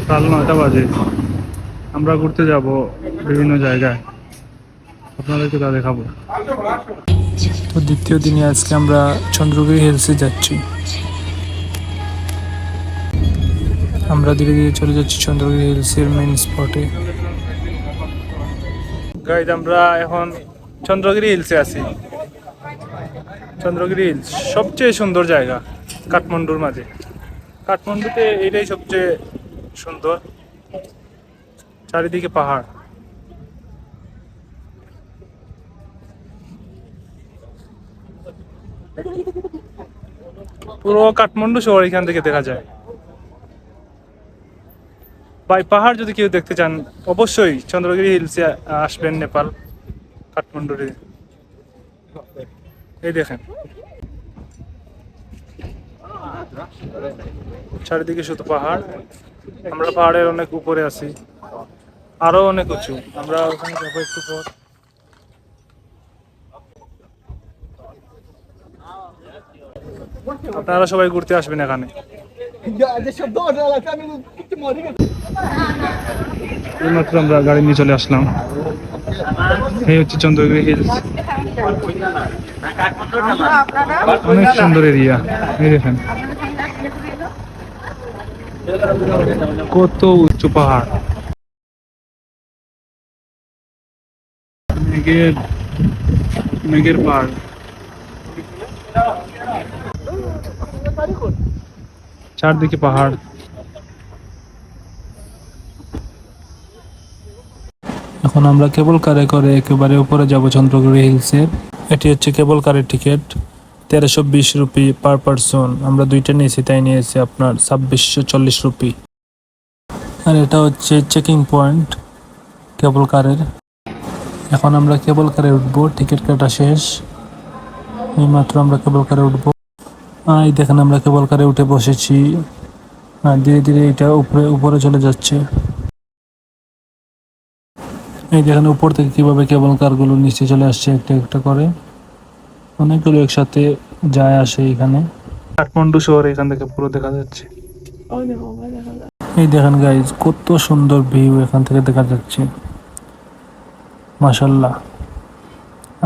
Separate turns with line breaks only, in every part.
কাল 9টা বাজে। আমরা ঘুরতে যাব বিভিন্ন জায়গায়, আপনাদেরকে তা দেখাবো। তো দ্বিতীয় দিনে আজকে আমরা চন্দ্রগিরি হিলসে যাচ্ছি। আমরা ধীরে ধীরে চলে যাচ্ছি চন্দ্রগিরি হিলসের মেইন স্পটে। গাইজ, আমরা এখন চন্দ্রগিরি হিলসে আছি। চন্দ্রগিরি হিলস সবচেয়ে সুন্দর জায়গা কাঠমান্ডুর মাঝে। কাঠমান্ডুতে এটাই সবচেয়ে সুন্দর, চারিদিকে পাহাড়। পুরো কাঠমান্ডু শহর এখান থেকে দেখা যায়। ভাই, পাহাড় যদি কেউ দেখতে চান অবশ্যই চন্দ্রগিরি হিলসে আসবেন, নেপাল কাঠমান্ডুরে। এই দেখেন চারিদিকে শুধু পাহাড়। আমরা পাহাড়ের অনেক উপরে আছি, আরো অনেক উঁচু। আমরা ওখানে যাবো একটু পর। আপনারা সবাই ঘুরতে আসবেন এখানে। এইমাত্র আমরা গাড়ি নিয়ে চলে আসলাম। এই হচ্ছে চন্দ্রগিরি হিলস, অনেক সুন্দর এরিয়া। এই দেখেন কত উঁচু পাহাড়, মেঘের মেঘের পাহাড়। চারদিকে পাহাড়। এখন আমরা কেবল কারে করে একেবারে উপরে যাব চন্দ্রগিরি হিলসের। এটি হচ্ছে কেবল কারের টিকিট, 1320 রুপি পার পারসন। আমরা দুইটা নিয়েছি, তাই নিয়েছি আপনার 2640 রুপি। আর এটা হচ্ছে চেকিং পয়েন্ট কেবল কারের। এখন আমরা কেবল কারে উঠবো, টিকিট কাটা শেষ। এইমাত্র আমরা কেবল কারে উঠবো। এই দেখেন আমরা কেবল কারে উঠে বসেছি। আর ধীরে ধীরে এটা উপরে উপরে চলে যাচ্ছে। এই দেখেন উপর থেকে কিভাবে কেবল কারগুলো নিচে চলে আসছে একটা একটা করে। অনেকগুলো একসাথে যায় আসে এখানে। কাঠমান্ডু শহর এখান থেকে পুরো দেখা যাচ্ছে। এই দেখেন গাইজ, কত সুন্দর ভিউ এখান থেকে দেখা যাচ্ছে, মাশাল্লাহ।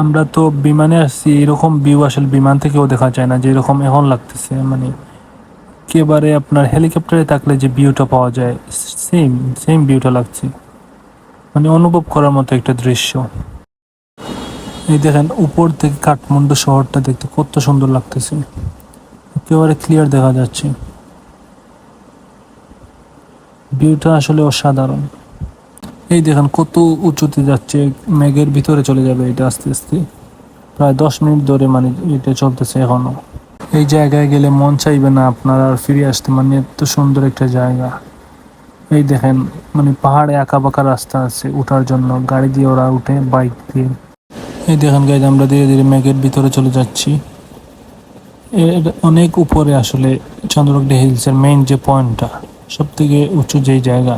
আমরা তো বিমানে আসছি, এরকম ভিউ আসলে বিমান থেকেও দেখা যায় না, যে এরকম এখন লাগতেছে। মানে একেবারে আপনার হেলিকপ্টারে থাকলে যে ভিউটা পাওয়া যায়, সেম সেম ভিউটা লাগছে। মানে অনুভব করার মতো একটা দৃশ্য। এই দেখেন উপর থেকে কাঠমান্ডু শহরটা দেখতে কত সুন্দর লাগতেছে, একেবারে ক্লিয়ার দেখা যাচ্ছে। ভিউটা আসলে অসাধারণ। এই দেখেন কত উঁচুতে যাচ্ছে, মেঘের ভিতরে চলে যাবে এটা আস্তে আস্তে। প্রায় 10 মিনিট ধরে মানে এটা চলতেছে এখনো। এই জায়গায় গেলে মন চাইবে না আপনার আর ফিরে আসতে, মানে এত সুন্দর একটা জায়গা। এই দেখেন মানে পাহাড়ে আঁকা বাঁকা রাস্তা আছে উঠার জন্য, গাড়ি দিয়ে ওরা উঠে, বাইক দিয়ে। এই দেখেন গাইজ, আমরা ধীরে ধীরে মেঘের ভিতরে চলে যাচ্ছি। এর অনেক উপরে আসলে চন্দ্রগিরি হিলসের মেইন যে পয়েন্টটা, সব থেকে উঁচু যেই জায়গা,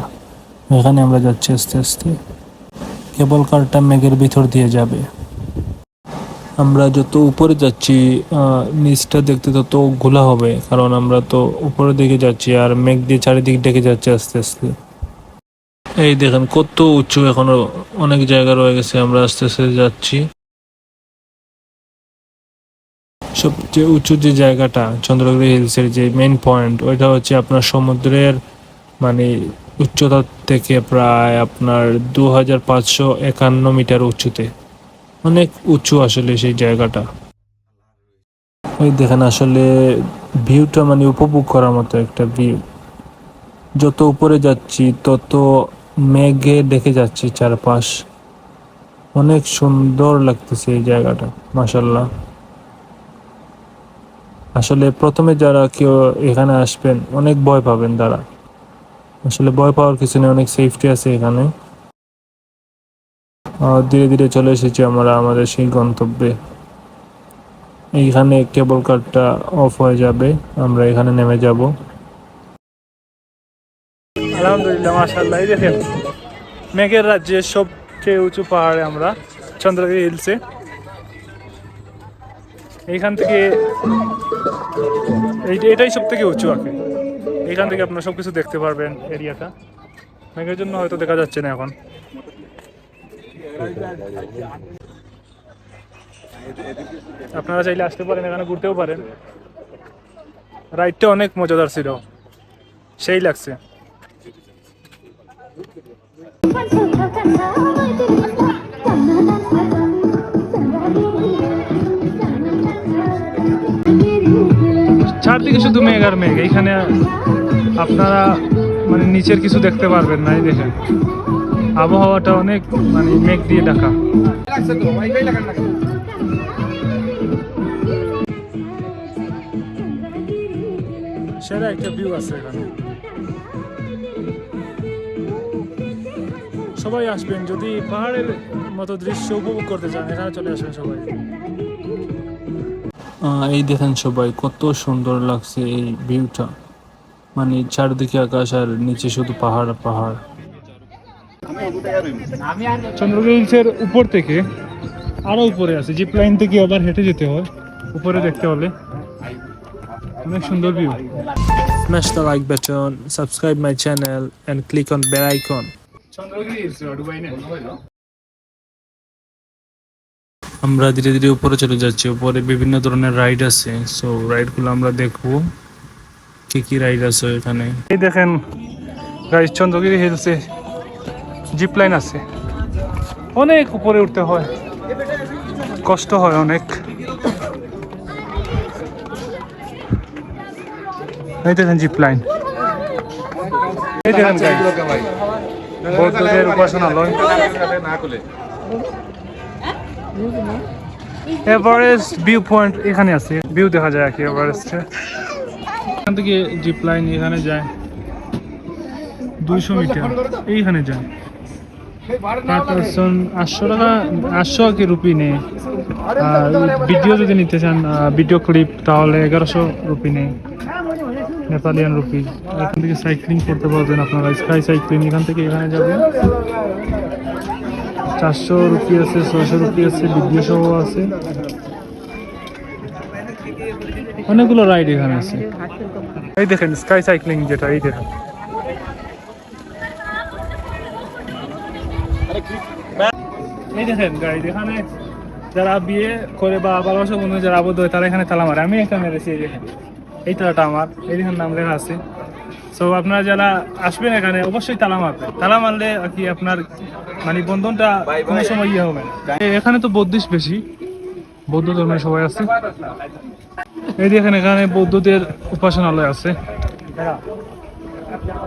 এখানে আমরা যাচ্ছি আস্তে আস্তে। কেবল কারটা মেঘের ভিতর দিয়ে যাবে। আমরা যত উপরে যাচ্ছি নিচটা দেখতে তত ঘোলা হবে, কারণ আমরা তো উপরের দিকে যাচ্ছি আর মেঘ দিয়ে চারিদিক ডেকে যাচ্ছে আস্তে আস্তে। এই দেখেন কত উঁচু, এখনো অনেক জায়গা রয়ে গেছে, আমরা আস্তে আস্তে যাচ্ছি। সবচেয়ে উঁচু যে জায়গাটা চন্দ্রগিরি হিলসের যে মেইন পয়েন্ট, ওইটা হচ্ছে আপনার সমুদ্রের মানে উচ্চতা থেকে প্রায় আপনার 2551 মিটার উঁচুতে। অনেক উঁচু আসলে সেই জায়গাটা। ওই দেখেন আসলে ভিউটা মানে উপভোগ করার মতো একটা ভিউ। যত উপরে যাচ্ছি তত মেঘে ঢেকে যাচ্ছি চারপাশ। অনেক সুন্দর লাগতেছে এই জায়গাটা, মাশাল্লাহ। আসলে প্রথমে যারা কেউ এখানে আসবেন অনেক ভয় পাবেন তারা, আসলে ভয় পাওয়ার কিছু নেই, অনেক সেফটি আছে এখানে। ধীরে ধীরে চলে এসেছি আমরা আমাদের সেই গন্তব্যে। এইখানে কেবল কারটা অফ হয়ে যাবে, আমরা এখানে নেমে যাব। আলহামদুলিল্লাহ, মাশাআল্লাহ। এই দেখেন মেঘের রাজ্যে সবচেয়ে উঁচু পাহাড়ে আমরা চন্দ্রগিরি হিলসে। এইখান থেকে এটাই সব থেকে উঁচু আর কি। এখান থেকে আপনারা সবকিছু দেখতে পারবেন এরিয়াটা। মেঘের জন্য হয়তো দেখা যাচ্ছে না এখন। আপনারা চাইলে আসতে পারেন, এখানে ঘুরতেও পারেন। রাইডটা অনেক মজাদার ছিল, সেই লাগছে। চারদিকে শুধু মেঘ আর মেঘ, এইখানে আপনারা মানে নিচের কিছু দেখতে পারবেন না। এই দেখেন আবহাওয়াটা অনেক মানে মেঘ দিয়ে ঢাকা। সেরা একটা ভিউ আছে এখানে। সবাই আসবেন যদি পাহাড়ের মতো দৃশ্য উপভোগ করতে চান, এখানে চলে আসবেন সবাই। এই দেখেন সবাই কত সুন্দর লাগছে এই ভিউটা, মানে চারদিকে আকাশ আর নিচে শুধু পাহাড় পাহাড়। চন্দ্রগিরি হিলসের উপর থেকে আরো উপরে আছে, জিপ লাইন থেকে আবার হেঁটে যেতে হয় উপরে দেখতে হলে। অনেক সুন্দর view. Smash the like button, subscribe my channel and click on bell icon. আমরা ধীরে ধীরে উপরে চলে যাচ্ছি। উপরে বিভিন্ন ধরনের রাইড আছে, সো রাইডগুলো আমরা দেখবো কি কি রাইড আছে এখানে। এই দেখেন গাইস, চন্দ্রগিরি হিলসে জিপ লাইন আছে। অনেক উপরে উঠতে হয়, কষ্ট হয় অনেক। এই দেখেন জিপ লাইন। এই দেখেন বৌদ্ধদের উপাসনালয়। এভারেস্ট ভিউ পয়েন্ট এখানে আছে, ভিউ দেখা যায় আর কি এভারেস্টে। এখান থেকে জিপ লাইন এখানে যায় 200 মিটার, এইখানে যায় পার পারসন 800 টাকা, 800 আর কি রুপি নেই। আর ভিডিও যদি নিতে চান, ভিডিও ক্লিপ, তাহলে 1100 রুপি নেই, নেপালিয়ান রুপি। এখান থেকে সাইক্লিং করতে পারবেন আপনারা, স্কাই সাইক্লিং। এখান থেকে এখানে যাবেন 400 রুপি আছে, 600 রুপি আছে, ভিডিও সহ আছে। অনেকগুলো রাইড এখানে আছে। এই দেখেন স্কাই সাইক্লিং যেটা, এই দেখেন। এই দেখেন গাইড, এখানে যারা বিয়ে করে বা ভালোবাসা বন্ধু যারা আবদ্ধ হয় তারা এখানে তালা মারে। আমি একটা মেরেছি, এই দেখেন এই তালাটা আমার, এই দেখেন নাম লেখা আছে। সো আপনারা যারা আসবেন এখানে অবশ্যই তালা মারবেন। তালা মারলে আর কি আপনার মানে বন্ধনটা কোনো সময় ইয়ে হবে না। এখানে তো বৌদ্ধিস্ট বেশি, বৌদ্ধ ধর্মের সবাই আছে। এই দেখেন এখানে বৌদ্ধদের উপাসনালয় আছে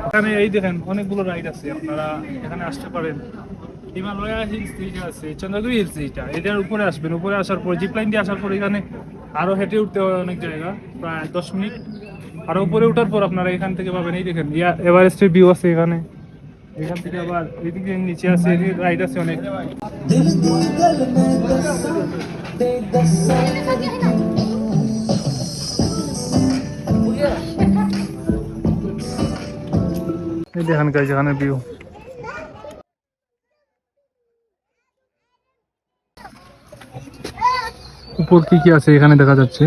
এখানে। এই দেখেন অনেকগুলো রাইড আছে, আপনারা এখানে আসতে পারেন। হিমালয়া হিলস যেটা আছে, চন্দ্রগিরি হিলস যেটা, এটার উপরে আসবেন। উপরে আসার পর জিপ লাইন দিয়ে আসার পর এখানে আরো হেঁটে উঠতে হয় অনেক জায়গা, প্রায় 10 মিনিট। আরো উপরে ওঠার পর আপনারা এখান থেকে পাবেন, এই দেখেন এভারেস্টের ভিউ আছে এখানে। এখান থেকে আবার এইদিকে নিচে আছে, এদিকে রাইড আছে অনেক। এই দেখেন গাইস এখানে ভিউ। উপর কি কি আছে এখানে দেখা যাচ্ছে,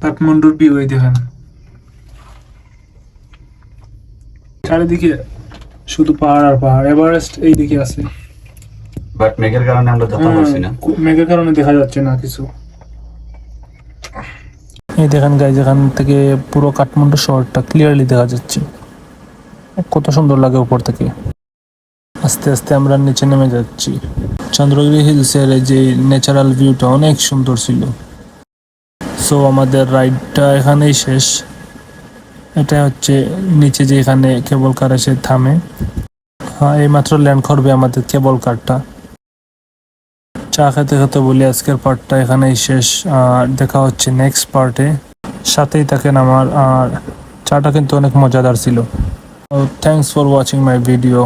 কাঠমান্ডুর ভিউ। এই দেখেন চারিদিকে শুধু পাহাড় আর পাহাড়। এভারেস্ট এইদিকে আছে,
বাট মেঘের কারণে আমরা যেতে পারছি না,
মেঘের কারণে দেখা যাচ্ছে না কিছু। এই দেখেন গাইস, এখান থেকে পুরো কাঠমান্ডু শহরটা ক্লিয়ারলি দেখা যাচ্ছে। কত সুন্দর লাগে উপর থেকে। আস্তে আস্তে আমরা নিচে নেমে যাচ্ছি। চন্দ্রগিরি হিলসের এই যে ন্যাচারাল ভিউটা অনেক সুন্দর ছিল। সো আমাদের রাইডটা এখানেই শেষ। এটা হচ্ছে নিচে যে এখানে কেবল কার এসে থামে। হ্যাঁ, এইমাত্র ল্যান্ড করবে আমাদের কেবল কারটা। চা খেতে খেতে বলি আজকের পার্টটা এখানেই শেষ। দেখা হচ্ছে নেক্সট পার্টে, সাথেই থাকেন আমার। আর চাটা কিন্তু অনেক মজাদার ছিল। Thanks for watching my video.